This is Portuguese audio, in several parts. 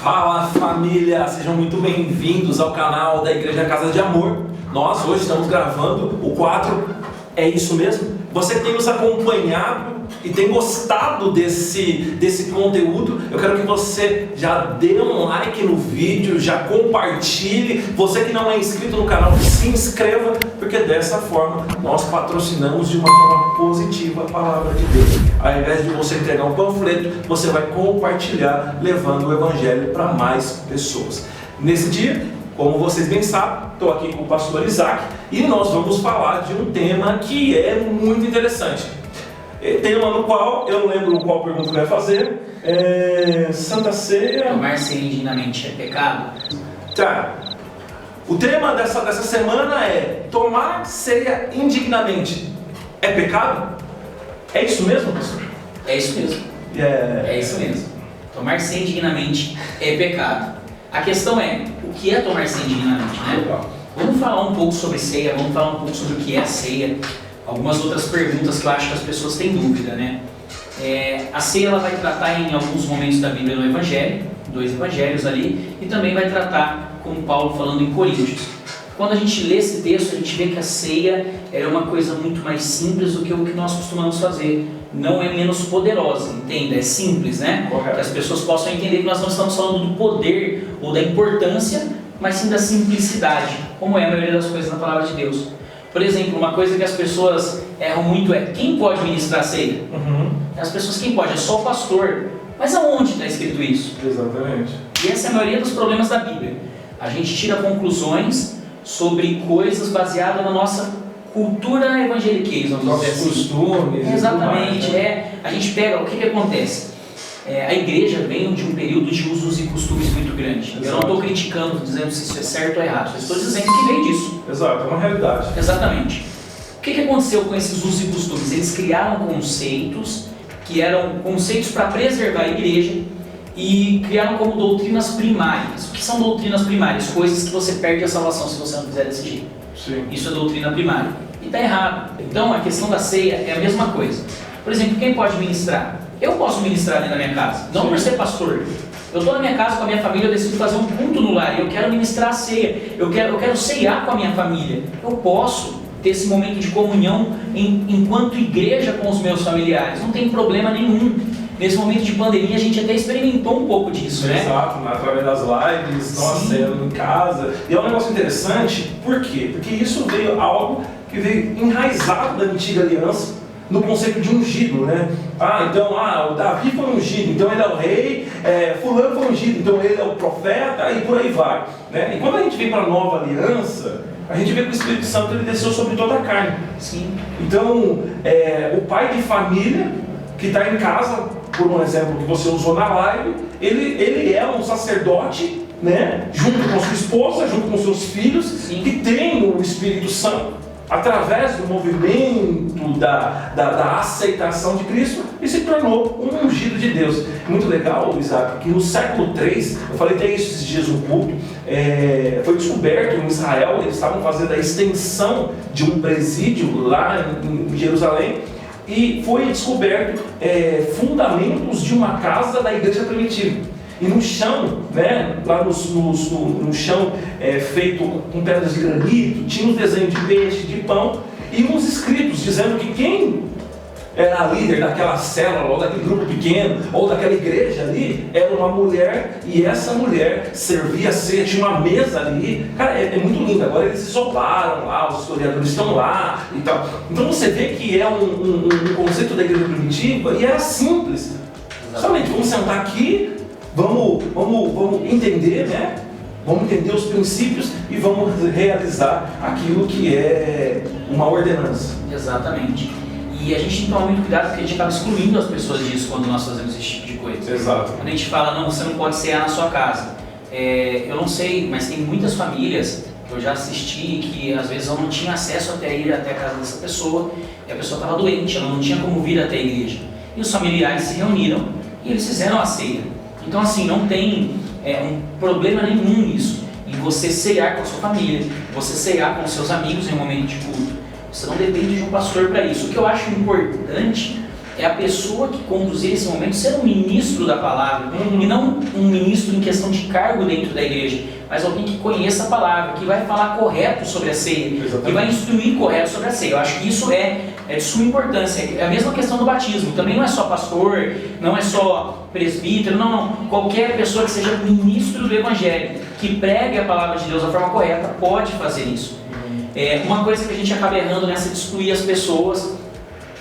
Fala família, sejam muito bem-vindos ao canal da Igreja Casa de Amor. Nós hoje estamos gravando o quadro É Isso Mesmo? Você que tem nos acompanhado e tem gostado desse conteúdo, eu quero que você já dê um like no vídeo, já compartilhe. Você que não é inscrito no canal, se inscreva, porque dessa forma nós patrocinamos de uma forma positiva a palavra de Deus. Ao invés de você entregar um panfleto, você vai compartilhar, levando o evangelho para mais pessoas. Nesse dia, como vocês bem sabem, estou aqui com o pastor Isaac e nós vamos falar de um tema que é muito interessante. Tema no qual, eu não lembro qual pergunta vai fazer, Santa Ceia... Tomar ceia indignamente é pecado? Tá. O tema dessa semana é: tomar ceia indignamente é pecado? É isso mesmo, pastor? É isso mesmo. É isso mesmo. Tomar ceia indignamente é pecado. A questão é, o que é tomar ceia indignamente, né? Vamos falar um pouco sobre ceia, vamos falar um pouco sobre o que é a ceia. Algumas outras perguntas que eu acho que as pessoas têm dúvida, né? A ceia ela vai tratar em alguns momentos da Bíblia no Evangelho, 2 evangelhos ali, e também vai tratar, como Paulo falando em Coríntios. Quando a gente lê esse texto, a gente vê que a ceia é uma coisa muito mais simples do que o que nós costumamos fazer. Não é menos poderosa, entenda? É simples, né? Correto. Que as pessoas possam entender que nós não estamos falando do poder ou da importância, mas sim da simplicidade, como é a maioria das coisas na palavra de Deus. Por exemplo, uma coisa que as pessoas erram muito é: quem pode ministrar a ceia? As pessoas, quem pode? É só o pastor. Mas aonde está escrito isso? Exatamente. E essa é a maioria dos problemas da Bíblia. A gente tira conclusões sobre coisas baseadas na nossa cultura evangeliquez, vamos dizer assim. Costumes. Exatamente. Mais, né? A gente pega, o que acontece? A igreja vem de um período de usos e costumes muito grande. Exato. Eu não estou criticando, dizendo se isso é certo ou errado. Eu estou dizendo que vem disso. Exato, é uma realidade. Exatamente. O que aconteceu com esses usos e costumes? Eles criaram conceitos que eram conceitos para preservar a igreja e criaram como doutrinas primárias. O que são doutrinas primárias? Coisas que você perde a salvação se você não fizer desse jeito. Sim. Isso é doutrina primária. E está errado. Então a questão da ceia é a mesma coisa. Por exemplo, quem pode ministrar? Eu posso ministrar dentro da minha casa, não por ser pastor. Eu estou na minha casa com a minha família, eu decido fazer um culto no lar e eu quero ministrar a ceia. Eu quero ceiar com a minha família. Eu posso ter esse momento de comunhão enquanto igreja com os meus familiares. Não tem problema nenhum. Nesse momento de pandemia a gente até experimentou um pouco disso, né? Exato, através das lives, nós sendo em casa. E é um negócio interessante, por quê? Porque isso veio algo que veio enraizado da antiga aliança, no conceito de ungido, né? O Davi foi ungido, então ele é o rei, fulano foi ungido, então ele é o profeta, e por aí vai, né? E quando a gente vem para a nova aliança, a gente vê que o Espírito Santo ele desceu sobre toda a carne. Sim. Então, o pai de família que está em casa, por um exemplo que você usou na live, ele é um sacerdote, né? Junto com sua esposa, junto com seus filhos, sim, que tem o Espírito Santo. Através do movimento da aceitação de Cristo, e se tornou um ungido de Deus. Muito legal, Isaac, que no século III, eu falei até isso esses dias no culto, foi descoberto em Israel, eles estavam fazendo a extensão de um presídio lá em Jerusalém, e foi descoberto fundamentos de uma casa da igreja primitiva. E no chão, né, lá no chão feito com pedras de granito, tinha uns desenhos de peixe, de pão, e uns escritos dizendo que quem era a líder daquela célula, ou daquele grupo pequeno, ou daquela igreja ali, era uma mulher, e essa mulher servia a ceia, tinha uma mesa ali. Cara, é muito lindo. Agora eles se isolaram lá, os historiadores estão lá e tal. Então você vê que é um conceito da igreja primitiva, e era simples. Somente vamos sentar aqui, vamos entender, né? Vamos entender os princípios e vamos realizar aquilo que é uma ordenança. Exatamente. E a gente tem que tomar muito cuidado porque a gente acaba excluindo as pessoas disso quando nós fazemos esse tipo de coisa. Exato. Quando a gente fala, não, você não pode cear na sua casa. Eu não sei, mas tem muitas famílias que eu já assisti que às vezes eu não tinha acesso até ir até a casa dessa pessoa, e a pessoa estava doente, ela não tinha como vir até a igreja. E os familiares se reuniram e eles fizeram a ceia. Então assim, não tem um problema nenhum nisso, em você cear com a sua família, você cear com seus amigos em um momento de culto. Você não depende de um pastor para isso. O que eu acho importante é a pessoa que conduzir esse momento ser um ministro da palavra, e não um ministro em questão de cargo dentro da igreja, mas alguém que conheça a palavra, que vai falar correto sobre a ceia, Exatamente. que vai instruir correto sobre a ceia. Eu acho que isso é de suma importância. É a mesma questão do batismo. Também não é só pastor, não é só presbítero, não. Qualquer pessoa que seja ministro do evangelho, que pregue a palavra de Deus da forma correta, pode fazer isso. Uma coisa que a gente acaba errando nessa de excluir as pessoas,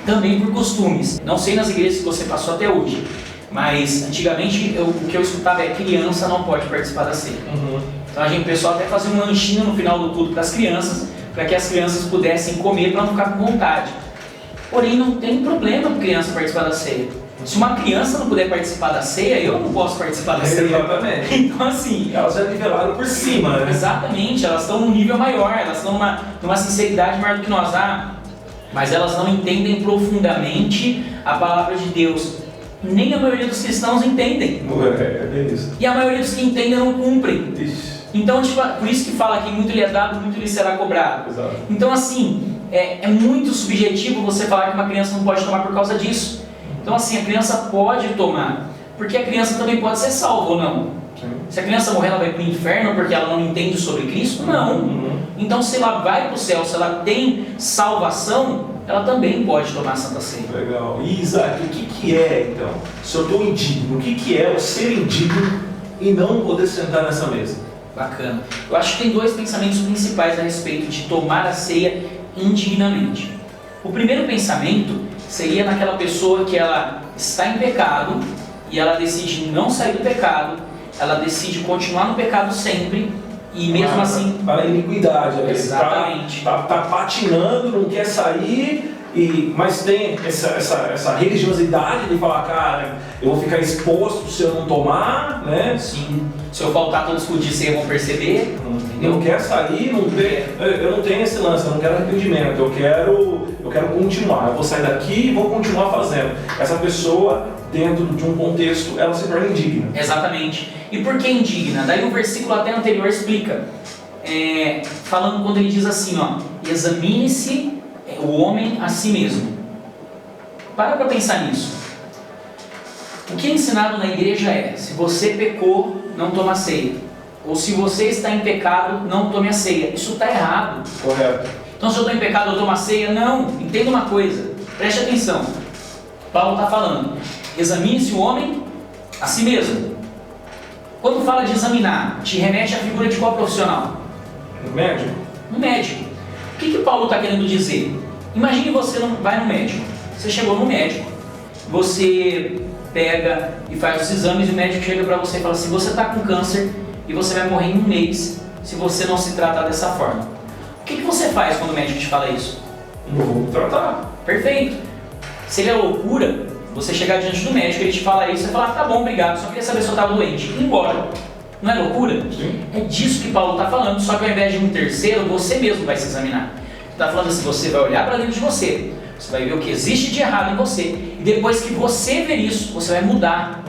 também por costumes. Não sei nas igrejas que você passou até hoje, mas antigamente o que eu escutava é: criança não pode participar da ceia. Então o pessoal até fazia um lanchinho no final do culto para as crianças, para que as crianças pudessem comer para não ficar com vontade. Porém, não tem problema para criança participar da ceia. Se uma criança não puder participar da ceia, eu não posso participar da ceia. Exatamente. Então assim, elas já nivelaram por cima, né? Exatamente, elas estão num nível maior, elas estão numa sinceridade maior do que nós. Mas elas não entendem profundamente a palavra de Deus. Nem a maioria dos cristãos entendem. É bem isso. E a maioria dos que entendem não cumprem. Ixi. Então, por isso que fala que muito lhe é dado, muito lhe será cobrado. Exato. Então, assim, é muito subjetivo você falar que uma criança não pode tomar por causa disso. Então, assim, a criança pode tomar, porque a criança também pode ser salva ou não. Sim. Se a criança morrer, ela vai para o inferno porque ela não entende sobre Cristo? Não. Então, se ela vai para o céu, se ela tem salvação, ela também pode tomar a Santa Ceia. Legal. E Isaac, o que é então? Se eu estou indigno, o que é o ser indigno e não poder sentar nessa mesa? Bacana. Eu acho que tem dois pensamentos principais a respeito de tomar a ceia indignamente. O primeiro pensamento seria naquela pessoa que ela está em pecado e ela decide não sair do pecado, ela decide continuar no pecado sempre e mesmo assim... Para a iniquidade. Exatamente. Está patinando, não quer sair, mas tem essa religiosidade de falar: cara, eu vou ficar exposto se eu não tomar, né? Sim. Se eu faltar todos os dias, vocês vão perceber. Não quer sair, eu não tenho esse lance, eu não quero arrependimento, eu quero continuar, eu vou sair daqui e vou continuar fazendo. Essa pessoa, dentro de um contexto, ela se torna indigna. Exatamente. E por que indigna? Daí o versículo até anterior explica, falando quando ele diz assim, examine-se o homem a si mesmo. Para pensar nisso. O que é ensinado na igreja é: se você pecou, não toma ceia. Ou se você está em pecado, não tome a ceia. Isso está errado. Correto. Então, se eu estou em pecado, eu tomo a ceia? Não. Entenda uma coisa. Preste atenção. Paulo está falando: examine-se o homem a si mesmo. Quando fala de examinar, te remete à figura de qual profissional? No médico? No médico. O que Paulo está querendo dizer? Imagine você vai no médico. Você chegou no médico. Você pega e faz os exames e o médico chega para você e fala assim: você está com câncer e você vai morrer em um mês se você não se tratar dessa forma. O que você faz quando o médico te fala isso? Não vou tratar. Perfeito. Seria loucura você chegar diante do médico, ele te fala isso e você falar: tá bom, obrigado, só queria saber se eu estava doente, e ir embora. Não é loucura? Sim. É disso que Paulo está falando, só que ao invés de um terceiro, você mesmo vai se examinar. Está falando assim: você vai olhar para dentro de você, você vai ver o que existe de errado em você, e depois que você ver isso, você vai mudar.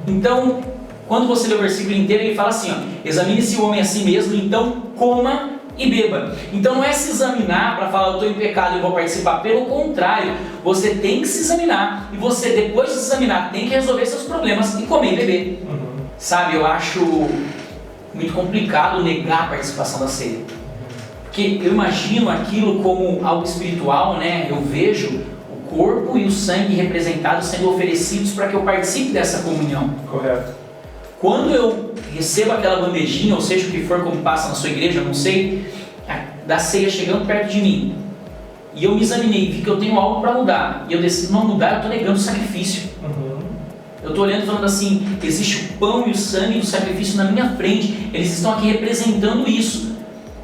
Então, quando você lê o versículo inteiro, ele fala assim: examine-se o homem a si mesmo, então coma e beba. Então não é se examinar para falar: eu estou em pecado e vou participar. Pelo contrário, você tem que se examinar, e você, depois de se examinar, tem que resolver seus problemas e comer e beber. Sabe, eu acho muito complicado negar a participação da ceia, porque eu imagino aquilo como algo espiritual, né? Eu vejo o corpo e o sangue representados sendo oferecidos para que eu participe dessa comunhão. Correto. Quando eu recebo aquela bandejinha, ou seja o que for, como passa na sua igreja, eu não sei, da ceia chegando perto de mim, e eu me examinei, vi que eu tenho algo para mudar, e eu decido não mudar, eu estou negando o sacrifício. Eu estou olhando e falando assim: existe o pão e o sangue do sacrifício na minha frente, eles estão aqui representando isso.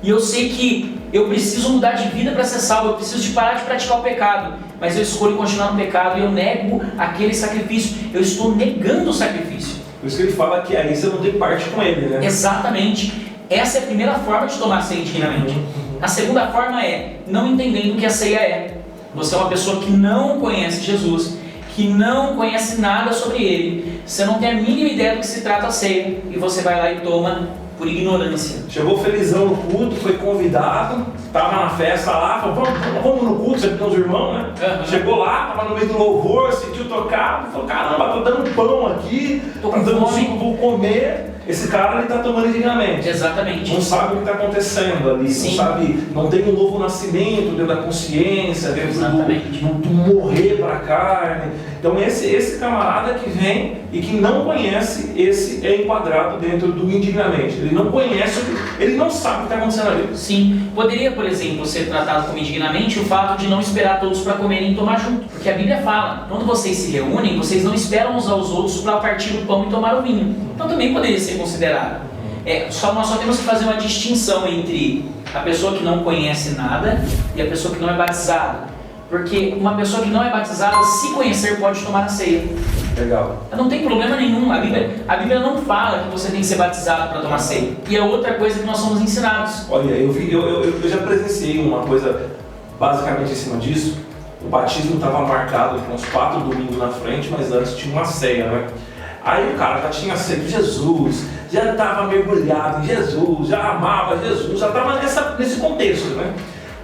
E eu sei que eu preciso mudar de vida para ser salvo, eu preciso de parar de praticar o pecado, mas eu escolho continuar no pecado e eu nego aquele sacrifício, eu estou negando o sacrifício. Por isso que ele fala que aí você não tem parte com ele, né? Exatamente. Essa é a primeira forma de tomar a ceia indignamente. A segunda forma é não entendendo o que a ceia é. Você é uma pessoa que não conhece Jesus, que não conhece nada sobre ele, você não tem a mínima ideia do que se trata a ceia, e você vai lá e toma por ignorância. Chegou felizão no culto, foi convidado, estava na festa lá, falou, vamos no culto, sempre tem os irmãos, né? Chegou lá, estava no meio do louvor, sentiu tocado, falou, caramba, tô dando pão aqui, tô dando suco, vou comer. Esse cara ele está tomando indignamente. Exatamente. Não sabe o que está acontecendo ali, não sabe, não tem um novo nascimento dentro da consciência, dentro do morrer para a carne. Então esse camarada que vem e que não conhece, esse é enquadrado dentro do indignamente. Ele não conhece, ele não sabe o que está acontecendo ali. Sim. Poderia, por exemplo, ser tratado como indignamente o fato de não esperar todos para comerem e tomar junto. Porque a Bíblia fala, quando vocês se reúnem, vocês não esperam uns aos outros para partir o pão e tomar o vinho. Então também poderia ser considerado. Nós só temos que fazer uma distinção entre a pessoa que não conhece nada e a pessoa que não é batizada. Porque uma pessoa que não é batizada, se conhecer, pode tomar a ceia. Legal. Não tem problema nenhum. A Bíblia não fala que você tem que ser batizado para tomar ceia. E é outra coisa que nós somos ensinados. Olha, eu já presenciei uma coisa basicamente em cima disso. O batismo estava marcado com uns 4 domingos na frente, mas antes tinha uma ceia, né? Aí o cara já tinha aceito Jesus, já estava mergulhado em Jesus, já amava Jesus, já estava nesse contexto, né?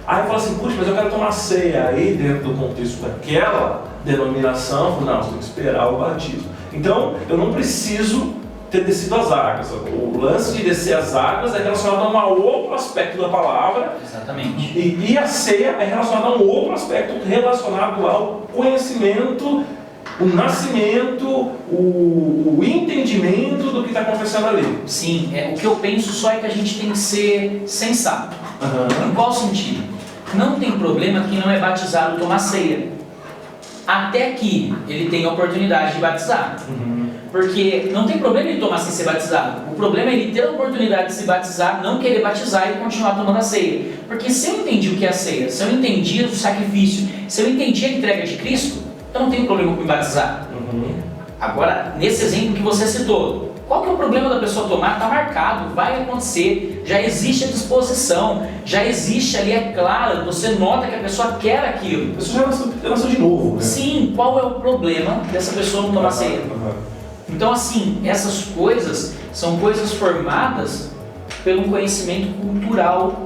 Aí eu falo assim, puxa, mas eu quero tomar ceia. Aí dentro do contexto daquela denominação, eu falo, não, você tem que esperar o batismo. Então, eu não preciso ter descido as águas. O lance de descer as águas é relacionado a um outro aspecto da palavra. Exatamente. E a ceia é relacionada a um outro aspecto relacionado ao conhecimento, o nascimento, o entendimento do que está acontecendo ali. Sim, o que eu penso só é que a gente tem que ser sensato. Em qual sentido? Não tem problema quem não é batizado tomar ceia, até que ele tenha a oportunidade de batizar. Porque não tem problema ele tomar sem ser batizado. O problema é ele ter a oportunidade de se batizar, não querer batizar e continuar tomando a ceia. Porque se eu entendi o que é a ceia, se eu entendi o sacrifício, se eu entendi a entrega de Cristo, eu não tenho problema com me batizar. Agora, nesse exemplo que você citou, qual que é o problema da pessoa tomar? Está marcado, vai acontecer, já existe a disposição, já existe ali, é claro, você nota que a pessoa quer aquilo. A pessoa já nasceu de novo, né? Sim, qual é o problema dessa pessoa não tomar ceia? Então, assim, essas coisas são coisas formadas pelo conhecimento cultural,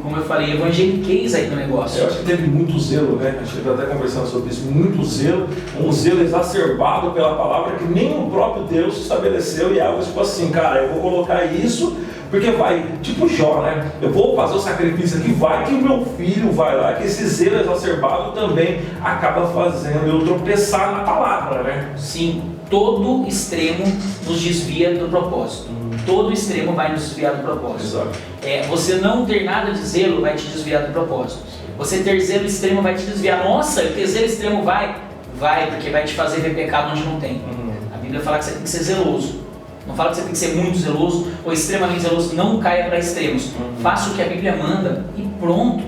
como eu falei, evangeliquez aí do negócio. Eu acho que teve muito zelo, né? A gente estava até conversando sobre isso, muito zelo, um zelo exacerbado pela palavra que nem o próprio Deus estabeleceu, e é algo tipo assim, cara, eu vou colocar isso, porque vai, tipo Jó, né? Eu vou fazer o sacrifício aqui, vai que o meu filho vai lá, que esse zelo exacerbado também acaba fazendo eu tropeçar na palavra, né? Sim, todo extremo nos desvia do propósito. Todo extremo vai nos desviar do propósito. Exato. Você não ter nada de zelo vai te desviar do propósito. Você ter zelo extremo vai te desviar. Nossa, ter zelo extremo vai, porque vai te fazer ver pecado onde não tem. A Bíblia fala que você tem que ser zeloso. Não fala que você tem que ser muito zeloso ou extremamente zeloso. Não caia para extremos. Faça o que a Bíblia manda e pronto.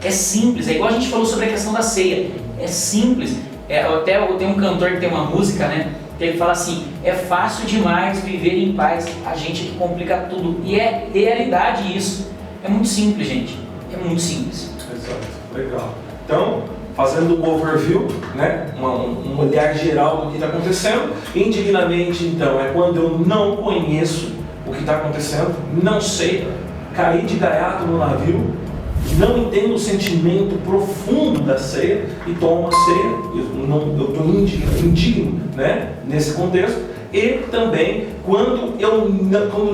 É simples. É igual a gente falou sobre a questão da ceia. É simples. Até tem um cantor que tem uma música, né? Ele fala assim, é fácil demais viver em paz, a gente que complica tudo. E é realidade isso. É muito simples, gente. É muito simples. Exato, legal. Então, fazendo um overview, né? um olhar geral do que está acontecendo. Indignamente, então, é quando eu não conheço o que está acontecendo, não sei, caí de gaiato no navio, não entendo o sentimento profundo da ceia e tomo a ceia, eu estou indigno, né, nesse contexto, e também quando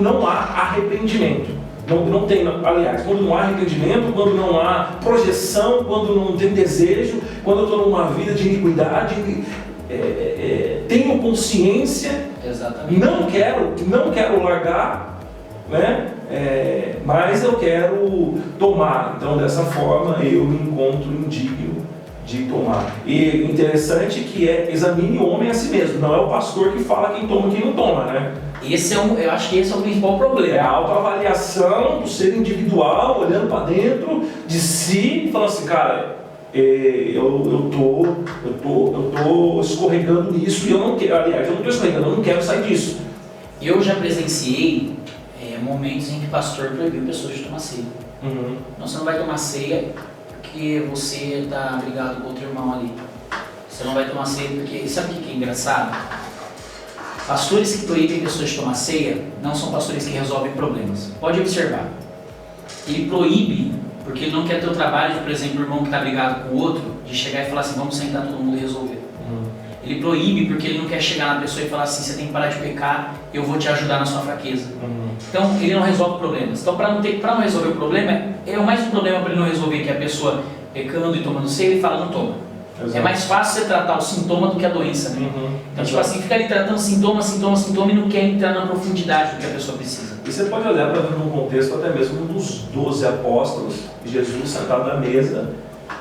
não há arrependimento. Não tem, aliás, quando não há arrependimento, quando não há projeção, quando não tem desejo, quando eu estou numa vida de iniquidade, tenho consciência, exatamente, não quero largar, né? Mas eu quero tomar. Então, dessa forma, eu me encontro indigno de tomar. E interessante que examine o homem a si mesmo. Não é o pastor que fala quem toma e quem não toma, né? Eu acho que esse é o principal problema. É a autoavaliação do ser individual, olhando para dentro de si e falando assim, cara, eu tô escorregando nisso e eu não quero, aliás, eu não estou escorregando, eu não quero sair disso. Eu já presenciei momentos em que o pastor proibiu pessoas de tomar ceia. Então você não vai tomar ceia porque você está brigado com outro irmão ali. Você não vai tomar ceia porque... Sabe o que é engraçado? Pastores que proíbem pessoas de tomar ceia não são pastores que resolvem problemas. Pode observar. Ele proíbe porque ele não quer ter o trabalho de, por exemplo, o irmão que está brigado com o outro, de chegar e falar assim, vamos sentar todo mundo e resolver. Ele proíbe porque ele não quer chegar na pessoa e falar assim, você tem que parar de pecar, eu vou te ajudar na sua fraqueza. Então, ele não resolve problemas. Então, para não resolver o problema, é o mais um problema para ele não resolver, que é a pessoa pecando e tomando ceia, ele fala, não toma. Exato. É mais fácil você tratar o sintoma do que a doença, né? Então, tipo assim, fica ali tratando sintoma e não quer entrar na profundidade do que a pessoa precisa. E você pode olhar para ver num contexto até mesmo dos 12 apóstolos, Jesus sentado na mesa,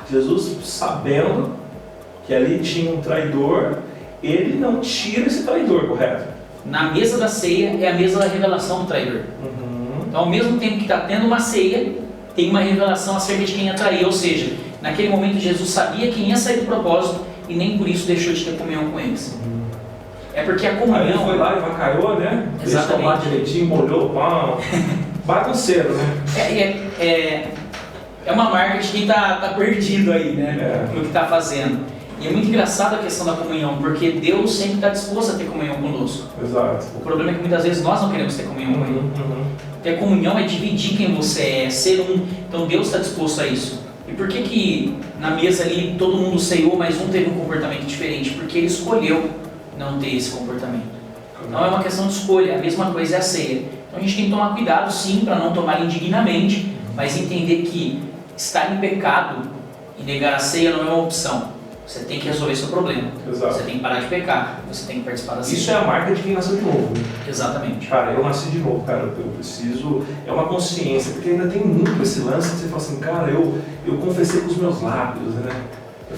Jesus sabendo que ali tinha um traidor, ele não tira esse traidor, correto? Na mesa da ceia é a mesa da revelação do traidor. Então, ao mesmo tempo que está tendo uma ceia, tem uma revelação acerca de quem ia trair, ou seja, naquele momento Jesus sabia quem ia sair do propósito e nem por isso deixou de ter comunhão com eles. É porque a comunhão... Aí ele foi lá e vacaiou, né? Exatamente. Deixa tomar direitinho, molhou o pão. Bagunceiro, né? É uma marca de quem está perdido aí, né? No que está fazendo. E é muito engraçado a questão da comunhão, porque Deus sempre está disposto a ter comunhão conosco. Exato. O problema é que muitas vezes nós não queremos ter comunhão com Ele. Ter comunhão é dividir quem você é, ser um. Então Deus está disposto a isso. E por que na mesa ali todo mundo ceiou, mas um teve um comportamento diferente? Porque ele escolheu não ter esse comportamento. Então é uma questão de escolha, a mesma coisa é a ceia. Então a gente tem que tomar cuidado sim, para não tomar indignamente, mas entender que estar em pecado e negar a ceia não é uma opção. Você tem que resolver seu problema. Exato. Você tem que parar de pecar, você tem que participar da ceia. Isso é a marca de quem nasceu de novo. Exatamente. Cara, eu nasci de novo, cara, eu preciso... É uma consciência, porque ainda tem muito esse lance que você fala assim, cara, eu confessei com os meus lábios, né? Eu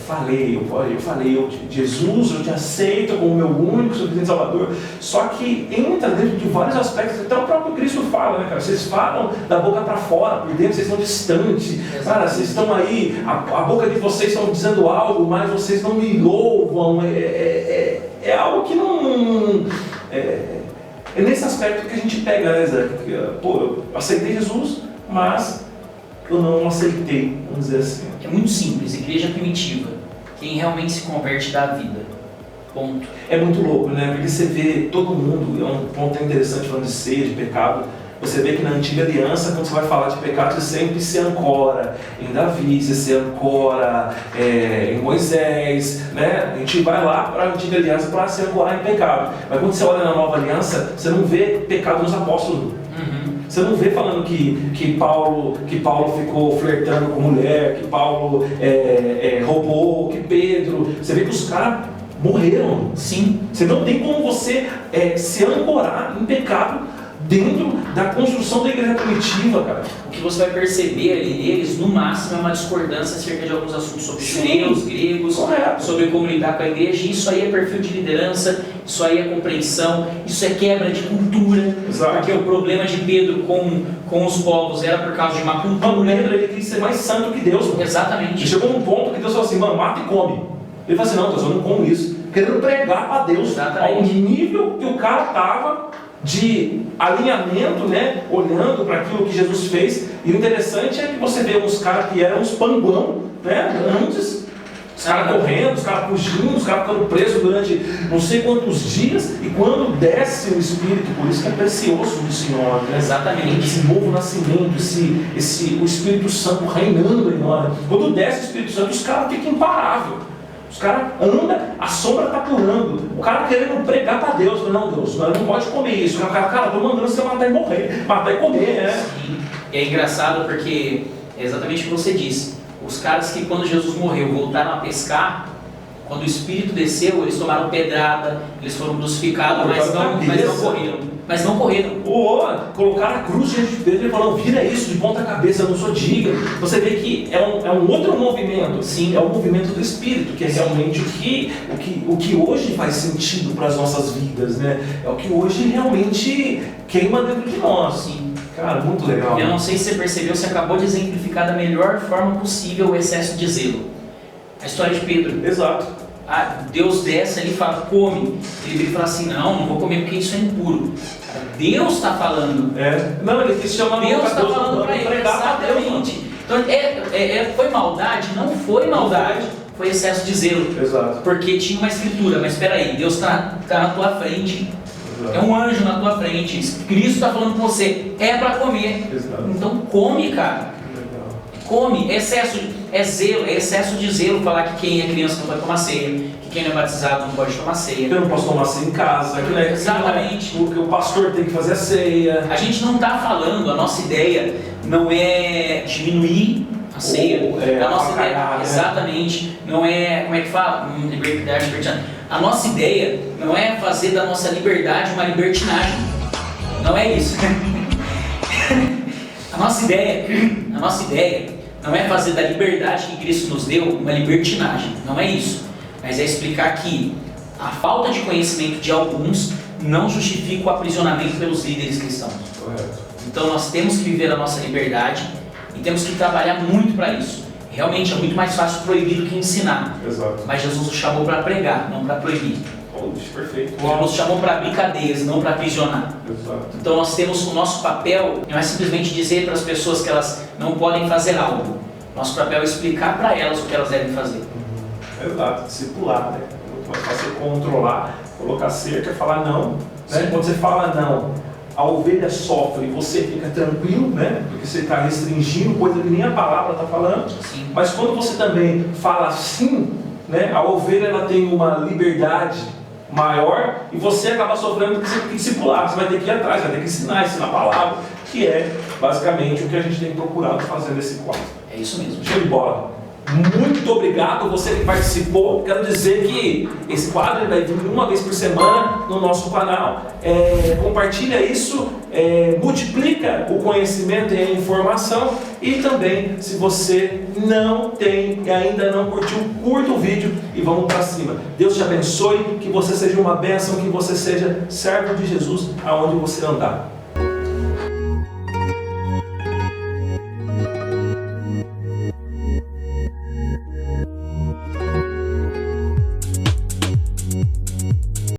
falei, Jesus, eu te aceito como meu único suficiente Salvador. Só que entra dentro de vários aspectos, até o próprio Cristo fala, né, cara? Vocês falam da boca para fora, por dentro vocês estão distantes. Cara, vocês estão aí, a boca de vocês estão dizendo algo, mas vocês não me louvam. É algo que não... É nesse aspecto que a gente pega, né, Zé? Pô, eu aceitei Jesus, mas eu não aceitei, vamos dizer assim. É muito simples, igreja primitiva. Quem realmente se converte dá a vida. Ponto. É muito louco, né? Porque você vê todo mundo, é um ponto interessante falando de ceia, de pecado. Você vê que na antiga aliança, quando você vai falar de pecado, você sempre se ancora em Davi, você se ancora em Moisés, né? A gente vai lá para a antiga aliança para se ancorar em pecado. Mas quando você olha na nova aliança, você não vê pecado nos apóstolos. Você não vê falando que Paulo ficou flertando com mulher, que Paulo roubou, que Pedro... Você vê que os caras morreram. Sim. Você não tem como você se ancorar em pecado dentro da construção da igreja primitiva, cara. O que você vai perceber ali neles, no máximo, é uma discordância acerca de alguns assuntos sobre judeus, gregos, correto, sobre como lidar com a igreja. Isso aí é perfil de liderança, isso aí é compreensão, isso é quebra de cultura. Exato. Porque o problema de Pedro com os povos era por causa de uma cultura. Mano, Pedro, ele quis ser mais santo que Deus. Mano. Exatamente. Ele chegou num ponto que Deus falou assim, mano, mata e come. Ele falou assim, não, Deus, eu não como isso. Querendo pregar para Deus. Exatamente. Ao nível que o cara estava de alinhamento, né? Olhando para aquilo que Jesus fez. E o interessante é que você vê uns caras que eram uns panguão, né? Antes, os caras correndo, os caras fugindo, os caras ficando presos durante não sei quantos dias. E quando desce o Espírito, por isso que é precioso do Senhor, né? Exatamente. Esse novo nascimento, o Espírito Santo reinando em nós. Quando desce o Espírito Santo, os caras ficam imparáveis. Os caras andam, a sombra está pulando. O cara querendo pregar para Deus. Não, Deus, não pode comer isso. O cara, estou mandando você matar e morrer. Matar e comer, né? Sim. E é engraçado porque é exatamente o que você disse. Os caras que quando Jesus morreu voltaram a pescar, quando o Espírito desceu, eles tomaram pedrada, eles foram crucificados, mas não correram. Mas não correram. Colocaram a cruz diante de Pedro e falaram, vira isso de ponta cabeça, eu não sou digno. Você vê que é um outro movimento. Sim. É o movimento do Espírito, que é realmente o que hoje faz sentido para as nossas vidas, né? É o que hoje realmente queima dentro de nós. Sim. Cara, muito legal. E eu não sei se você percebeu, você acabou de exemplificar da melhor forma possível o excesso de zelo. A história de Pedro. Exato. Deus desce ali e fala, come. Ele vira e fala assim, não vou comer porque isso é impuro. Deus está falando. Não, ele quis chamar Deus está falando para ele, exatamente. Então, foi maldade? Não foi maldade. Foi excesso de zelo. Exato. Porque tinha uma escritura, mas espera aí, Deus está na tua frente, É um anjo na tua frente. Cristo está falando com você. É para comer. Então come, cara. Come. É excesso de zelo falar que quem é criança não pode tomar ceia, que quem não é batizado não pode tomar ceia. Eu não posso tomar ceia em casa. Exatamente. O pastor tem que fazer a ceia. A gente não está falando, a nossa ideia não é diminuir a ceia. A nossa ideia, exatamente, não é, como é que fala? Liberdade libertinagem. A nossa ideia não é fazer da nossa liberdade uma libertinagem. Não é isso. A nossa ideia não é fazer da liberdade que Cristo nos deu uma libertinagem. Não é isso. Mas é explicar que a falta de conhecimento de alguns não justifica o aprisionamento pelos líderes cristãos. Correto. Então nós temos que viver a nossa liberdade e temos que trabalhar muito para isso. Realmente é muito mais fácil proibir do que ensinar. Exato. Mas Jesus nos chamou para pregar, não para proibir. Perfeito. Jesus nos chamou para abrir cadeias, não para aprisionar. Exato. Então nós temos o nosso papel, não é simplesmente dizer para as pessoas que elas não podem fazer algo. Nosso papel é explicar para elas o que elas devem fazer. Exato, discipular, né? Muito mais fácil controlar, colocar cerca, falar não. Né? Quando você fala não, a ovelha sofre e você fica tranquilo, né? Porque você está restringindo coisa que nem a palavra está falando. Sim. Mas quando você também fala sim, né? A ovelha ela tem uma liberdade maior e você acaba sofrendo porque você tem que discipular, você vai ter que ir atrás, vai ter que ensinar a palavra, que é basicamente o que a gente tem procurado fazer nesse quadro. É isso mesmo. Show de bola. Muito obrigado você que participou. Quero dizer que esse quadro vai vir uma vez por semana no nosso canal. Compartilha isso, multiplica o conhecimento e a informação. E também, se você não tem e ainda não curtiu, curta o vídeo e vamos para cima. Deus te abençoe, que você seja uma bênção, que você seja servo de Jesus aonde você andar.